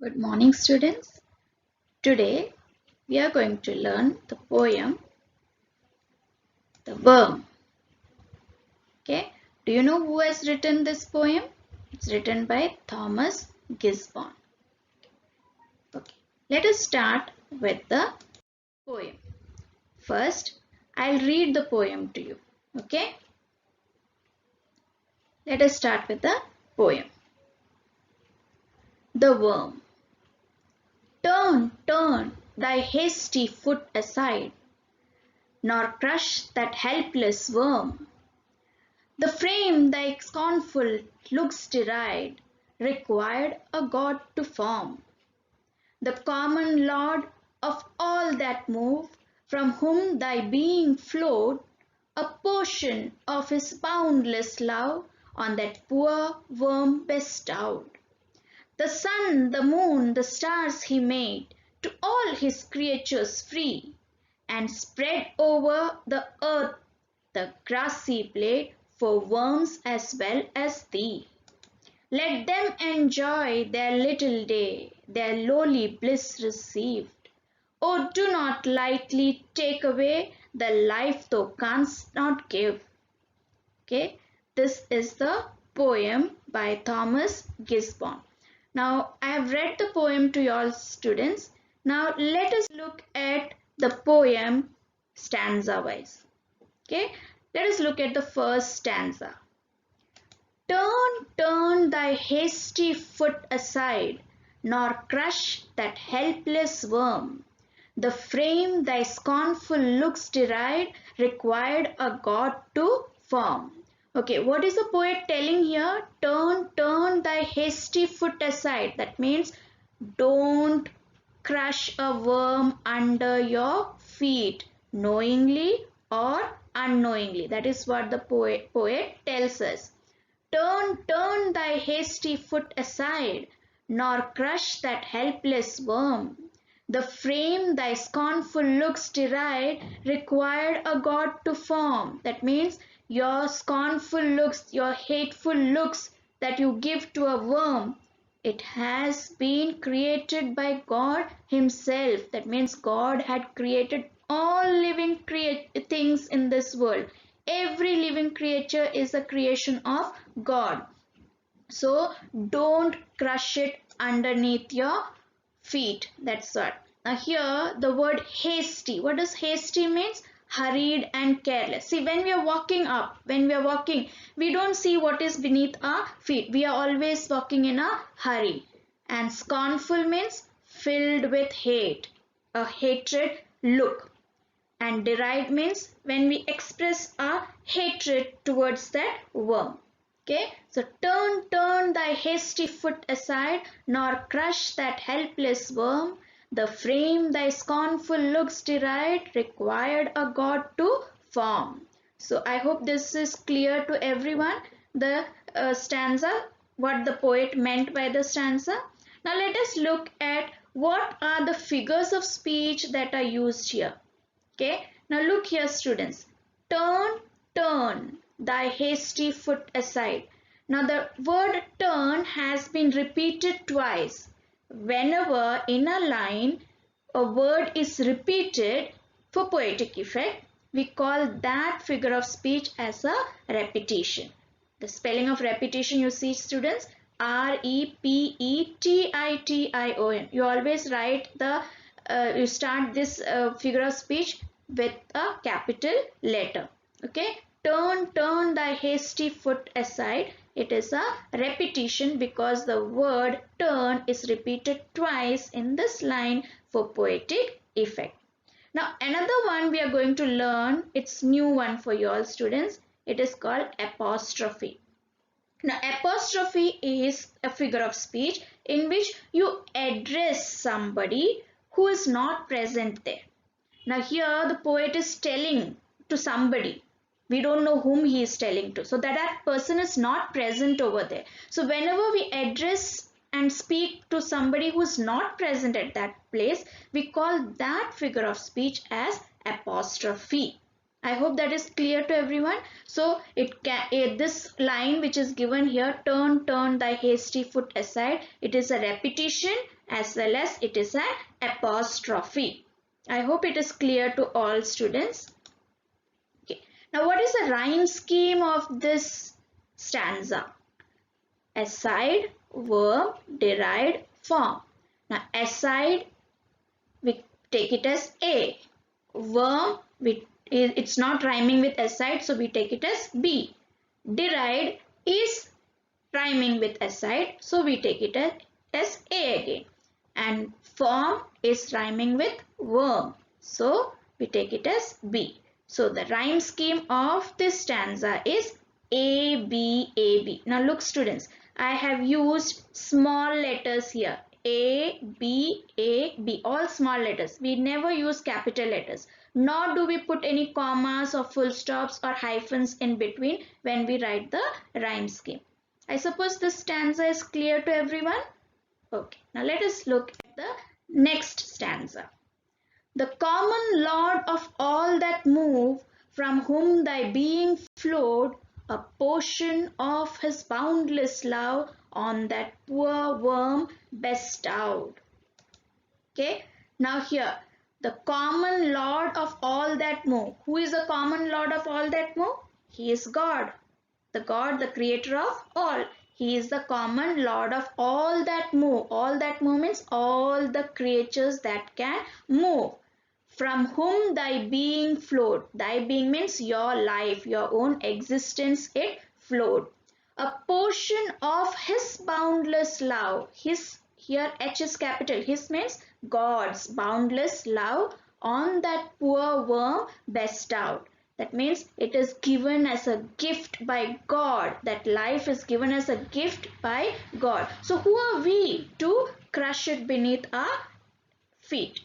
Good morning, students. Today we are going to learn the poem The Worm. Okay, do you know who has written this poem? It's written by Thomas Gisborne. Okay, let us start with the poem. First, I'll read the poem to you. Okay, let us start with the poem. The Worm. Turn, turn thy hasty foot aside, nor crush that helpless worm. The frame thy scornful looks deride required a God to form. The common Lord of all that move, from whom thy being flowed, a portion of his boundless love on that poor worm bestowed. The sun, the moon, the stars he made, to all his creatures free, and spread over the earth the grassy blade for worms as well as thee. Let them enjoy their little day, their lowly bliss received. Oh, do not lightly take away the life thou canst not give. Okay, this is the poem by Thomas Gisborne. Now, I have read the poem to your students. Now, let us look at the poem stanza-wise. Okay, let us look at the first stanza. Turn, turn thy hasty foot aside, nor crush that helpless worm. The frame thy scornful looks deride required a God to form. Okay, what is the poet telling here? Turn, turn thy hasty foot aside. That means don't crush a worm under your feet knowingly or unknowingly. That is what the poet tells us. Turn, turn thy hasty foot aside, nor crush that helpless worm. The frame thy scornful looks deride required a God to form. That means your scornful looks, your hateful looks that you give to a worm, it has been created by God himself. That means God had created all living things in this world. Every living creature is a creation of God. So don't crush it underneath your feet. That's what. Now here the word hasty. What does hasty means? Hurried and careless. See, when we are walking up, when we are walking, we don't see what is beneath our feet. We are always walking in a hurry. And scornful means filled with hate, a hatred look. And deride means when we express our hatred towards that worm. Okay, so turn, turn thy hasty foot aside, nor crush that helpless worm. The frame thy scornful looks deride required a God to form. So I hope this is clear to everyone, the stanza, what the poet meant by the stanza. Now let us look at what are the figures of speech that are used here. Okay, now look here students. Turn, turn thy hasty foot aside. Now the word turn has been repeated twice. Whenever in a line a word is repeated for poetic effect, we call that figure of speech as a repetition. The spelling of repetition, you see students, R-E-P-E-T-I-T-I-O-N. You always write the you start this figure of speech with a capital letter. Okay, turn, turn thy hasty foot aside. It is a repetition because the word turn is repeated twice in this line for poetic effect. Now another one we are going to learn, it's new one for you all students. It is called apostrophe. Now apostrophe is a figure of speech in which you address somebody who is not present there. Now here the poet is telling to somebody. We don't know whom he is telling to. So that person is not present over there. So whenever we address and speak to somebody who is not present at that place, we call that figure of speech as apostrophe. I hope that is clear to everyone. So this line which is given here, turn, turn thy hasty foot aside, it is a repetition as well as it is an apostrophe. I hope it is clear to all students. Okay. Now what is the rhyme scheme of this stanza? Aside, verb, derived, form. Now aside, we take it as A. Verb, it's not rhyming with aside, so we take it as B. Derived is rhyming with aside, so we take it as A again. And form is rhyming with verb, so we take it as B. So the rhyme scheme of this stanza is A, B, A, B. Now look students, I have used small letters here. A, B, A, B, all small letters. We never use capital letters. Nor do we put any commas or full stops or hyphens in between when we write the rhyme scheme. I suppose this stanza is clear to everyone. Okay, now let us look at the next stanza. The common Lord of all that move, from whom thy being flowed, a portion of his boundless love on that poor worm bestowed. Okay, now here, the common Lord of all that move. Who is the common Lord of all that move? He is God. The God, the creator of all. He is the common Lord of all that move. All that move means all the creatures that can move. From whom thy being flowed. Thy being means your life, your own existence, it flowed. A portion of his boundless love. His, here H is capital. His means God's boundless love on that poor worm bestowed. That means it is given as a gift by God. That life is given as a gift by God. So who are we to crush it beneath our feet?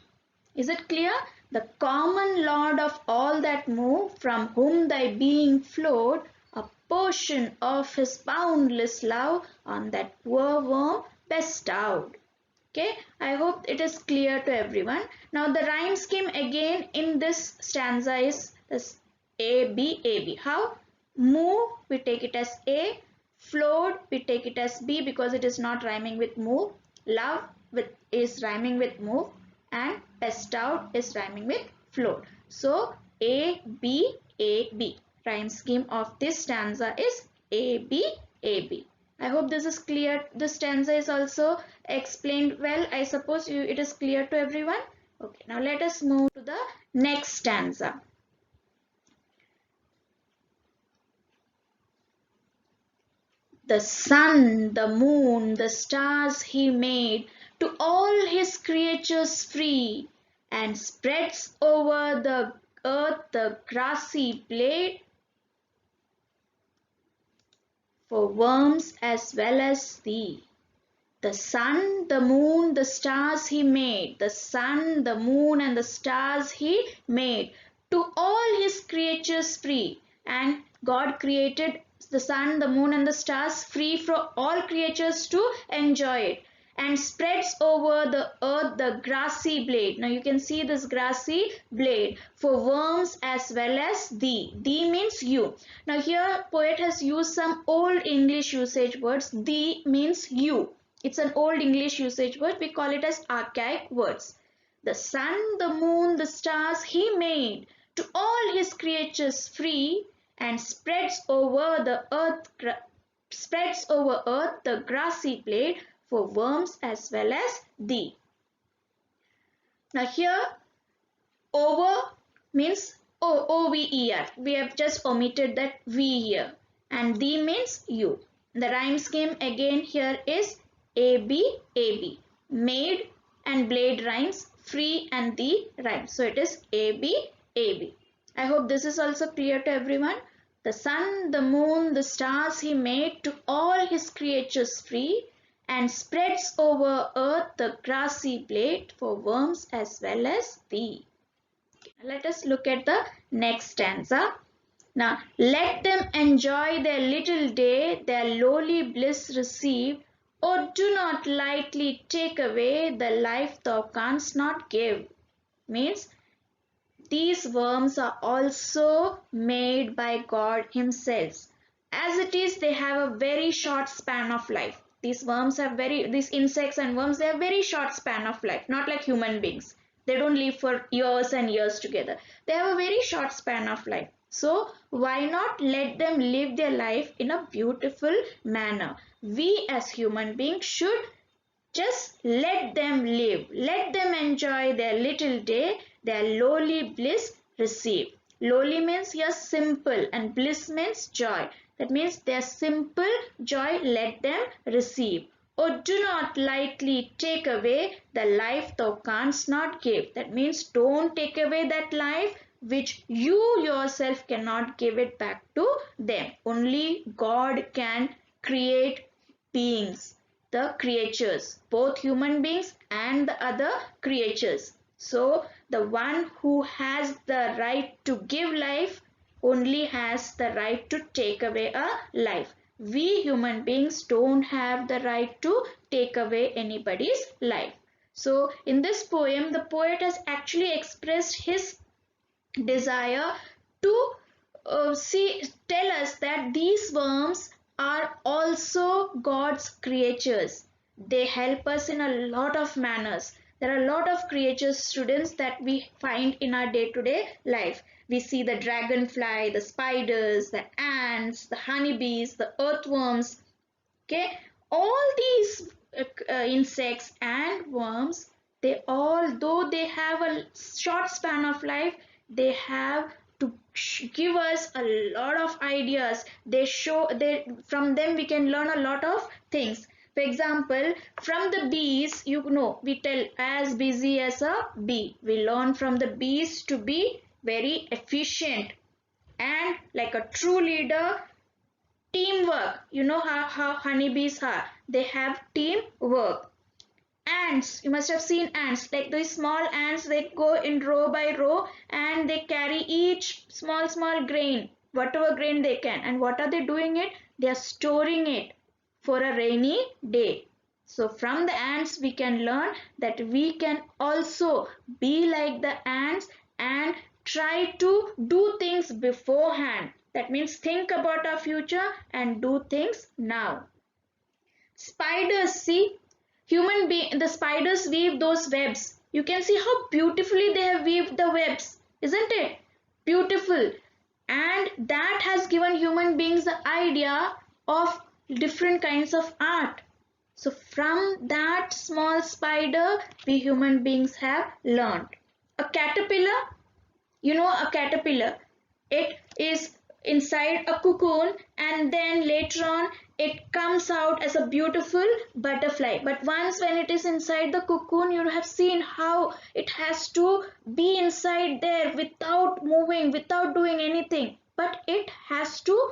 Is it clear? The common Lord of all that move, from whom thy being flowed, a portion of his boundless love on that poor worm bestowed. Okay, I hope it is clear to everyone. Now the rhyme scheme again in this stanza is this A, B, A, B. How? Move, we take it as A. Flowed, we take it as B because it is not rhyming with move. Love is rhyming with move. And bestowed is rhyming with flowed. So A, B, A, B. Rhyme scheme of this stanza is A, B, A, B. I hope this is clear. This stanza is also explained well. I suppose it is clear to everyone. Okay, now let us move to the next stanza. The sun, the moon, the stars he made, to all his creatures free, and spreads over the earth the grassy blade for worms as well as thee. The sun, the moon, the stars he made. The sun, the moon and the stars he made. To all his creatures free. And God created the sun, the moon and the stars free for all creatures to enjoy it. And spreads over the earth the grassy blade. Now you can see this grassy blade for worms as well as thee. Thee means you. Now here poet has used some old English usage words. Thee means you. It's an old English usage word. We call it as archaic words. The sun, the moon, the stars he made, to all his creatures free, and spreads over earth the grassy blade for worms as well as thee. Now here over means over. We have just omitted that V here. And thee means you. The rhyme scheme again here is A, B, A, B. Made and blade rhymes, free and thee rhymes. So it is A, B, A, B. I hope this is also clear to everyone. The sun, the moon, the stars he made, to all his creatures free, and spreads over earth the grassy blade for worms as well as thee. Let us look at the next stanza. Now, let them enjoy their little day, their lowly bliss receive. Oh, do not lightly take away the life thou canst not give. Means, these worms are also made by God himself. As it is, they have a very short span of life. These worms are these insects and worms, they have very short span of life, not like human beings. They don't live for years and years together. They have a very short span of life. So why not let them live their life in a beautiful manner? We as human beings should just let them live, let them enjoy their little day, their lowly bliss receive. Lowly means here simple and bliss means joy. That means their simple joy let them receive. Oh, do not lightly take away the life thou canst not give. That means don't take away that life which you yourself cannot give it back to them. Only God can create beings, the creatures, both human beings and the other creatures. So the one who has the right to give life only has the right to take away a life. We human beings don't have the right to take away anybody's life. So in this poem, the poet has actually expressed his desire to tell us that these worms are also God's creatures. They help us in a lot of manners. There are a lot of creatures, students, that we find in our day-to-day life. We see the dragonfly, the spiders, the ants, the honeybees, the earthworms. Okay, all these insects and worms, they all, though they have a short span of life, they have to give us a lot of ideas. They show, they, from them we can learn a lot of things. For example, from the bees, you know, we tell as busy as a bee. We learn from the bees to be very efficient and like a true leader. Teamwork, you know how honeybees are, they have teamwork. Ants, you must have seen ants, like these small ants, they go in row by row and they carry each small grain, whatever grain they can. And what are they doing it? They are storing it for a rainy day. So from the ants we can learn that we can also be like the ants and try to do things beforehand. That means think about our future and do things now. Spiders, see, the spiders weave those webs. You can see how beautifully they have weaved the webs, isn't it? Beautiful. And that has given human beings the idea of different kinds of art. So from that small spider, we human beings have learned. A caterpillar, you know, a caterpillar, it is inside a cocoon and then later on it comes out as a beautiful butterfly. But once when it is inside the cocoon, you have seen how it has to be inside there without moving, without doing anything. But it has to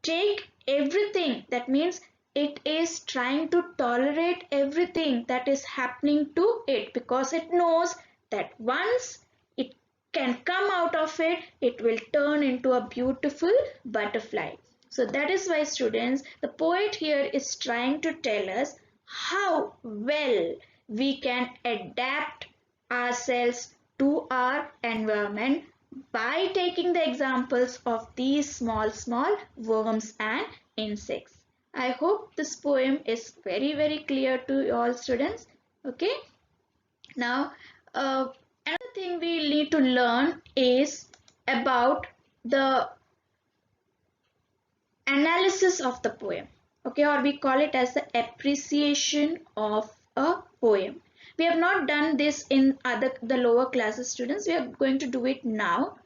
take everything. That means it is trying to tolerate everything that is happening to it, because it knows that once it can come out of it, it will turn into a beautiful butterfly. So that is why, students, the poet here is trying to tell us how well we can adapt ourselves to our environment by taking the examples of these small worms and insects. I hope this poem is very clear to all students. Okay. Now, another thing we need to learn is about the analysis of the poem. Okay, or we call it as the appreciation of a poem. We have not done this in the lower classes, students. We are going to do it now.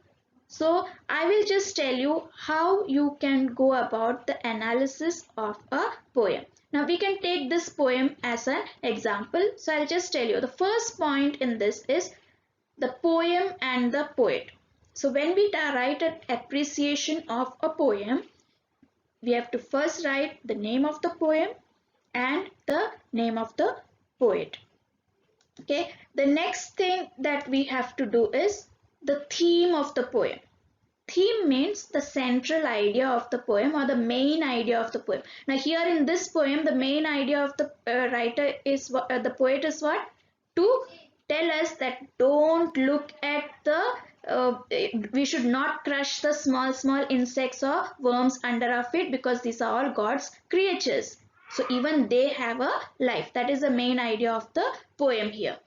So I will just tell you how you can go about the analysis of a poem. Now we can take this poem as an example. So I'll just tell you the first point in this is the poem and the poet. So when we write an appreciation of a poem, we have to first write the name of the poem and the name of the poet. Okay, the next thing that we have to do is the theme of the poem. Theme means the central idea of the poem or the main idea of the poem. Now here in this poem, the main idea of the writer is the poet is what? To tell us that don't look at we should not crush the small insects or worms under our feet, because these are all God's creatures. So even they have a life. That is the main idea of the poem here.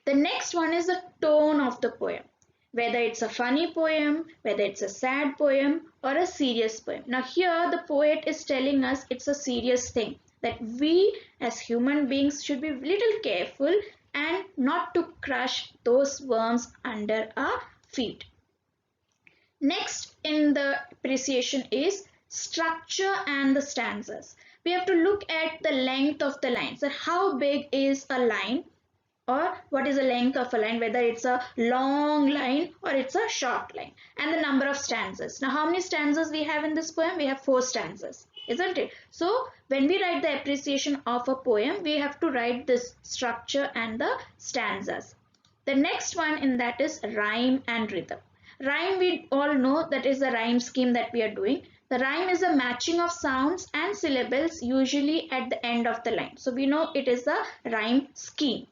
The next one is the tone of the poem. Whether it's a funny poem, whether it's a sad poem or a serious poem. Now here the poet is telling us it's a serious thing, that we as human beings should be little careful and not to crush those worms under our feet. Next in the appreciation is structure and the stanzas. We have to look at the length of the line. So how big is a line, or what is the length of a line, whether it's a long line or it's a short line, and the number of stanzas. Now how many stanzas we have in this poem? We have 4 stanzas, isn't it? So when we write the appreciation of a poem, we have to write this structure and the stanzas. The next one in that is rhyme and rhythm. Rhyme, we all know, that is the rhyme scheme that we are doing. The rhyme is a matching of sounds and syllables usually at the end of the line. So we know it is the rhyme scheme.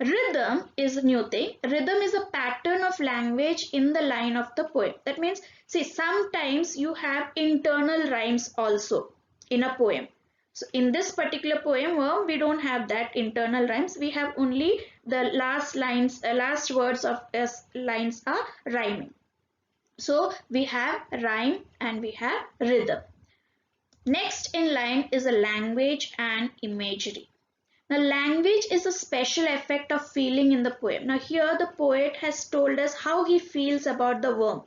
Rhythm is a new thing. Rhythm is a pattern of language in the line of the poem. That means, see, sometimes you have internal rhymes also in a poem. So in this particular poem, we don't have that internal rhymes. We have only the last lines, last words of lines are rhyming. So we have rhyme and we have rhythm. Next in line is a language and imagery. Now language is a special effect of feeling in the poem. Now here the poet has told us how he feels about the worm.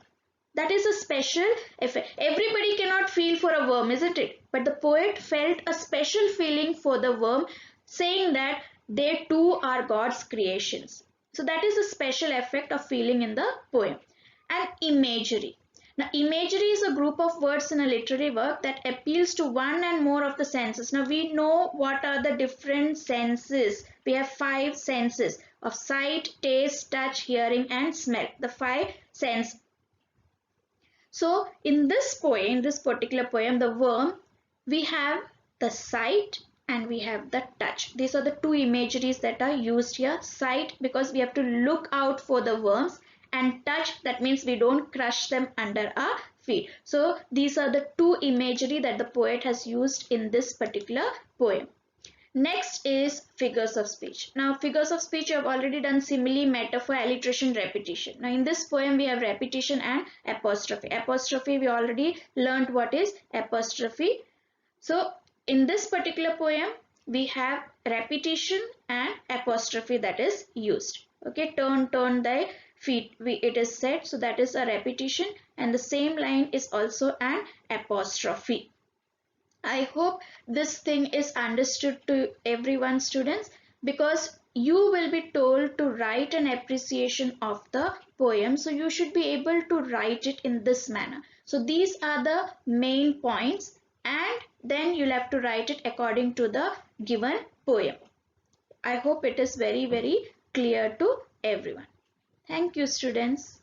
That is a special effect. Everybody cannot feel for a worm, isn't it? But the poet felt a special feeling for the worm, saying that they too are God's creations. So that is a special effect of feeling in the poem. And imagery. Now imagery is a group of words in a literary work that appeals to one and more of the senses. Now we know what are the different senses. We have 5 senses of sight, taste, touch, hearing and smell. The 5 senses. So in this poem, in this particular poem, the worm, we have the sight and we have the touch. These are the 2 imageries that are used here. Sight, because we have to look out for the worms, and touch, that means we don't crush them under our feet. So these are the 2 imagery that the poet has used in this particular poem. Next is figures of speech. Now figures of speech you have already done: simile, metaphor, alliteration, repetition. Now in this poem we have repetition and apostrophe. Apostrophe, we already learned what is apostrophe. So in this particular poem we have repetition and apostrophe that is used. Okay, turn thy feet, it is said, so that is a repetition, and the same line is also an apostrophe. I hope this thing is understood to everyone, students, because you will be told to write an appreciation of the poem, so you should be able to write it in this manner. So these are the main points, and then you'll have to write it according to the given poem. I hope it is very clear to everyone. Thank you, students.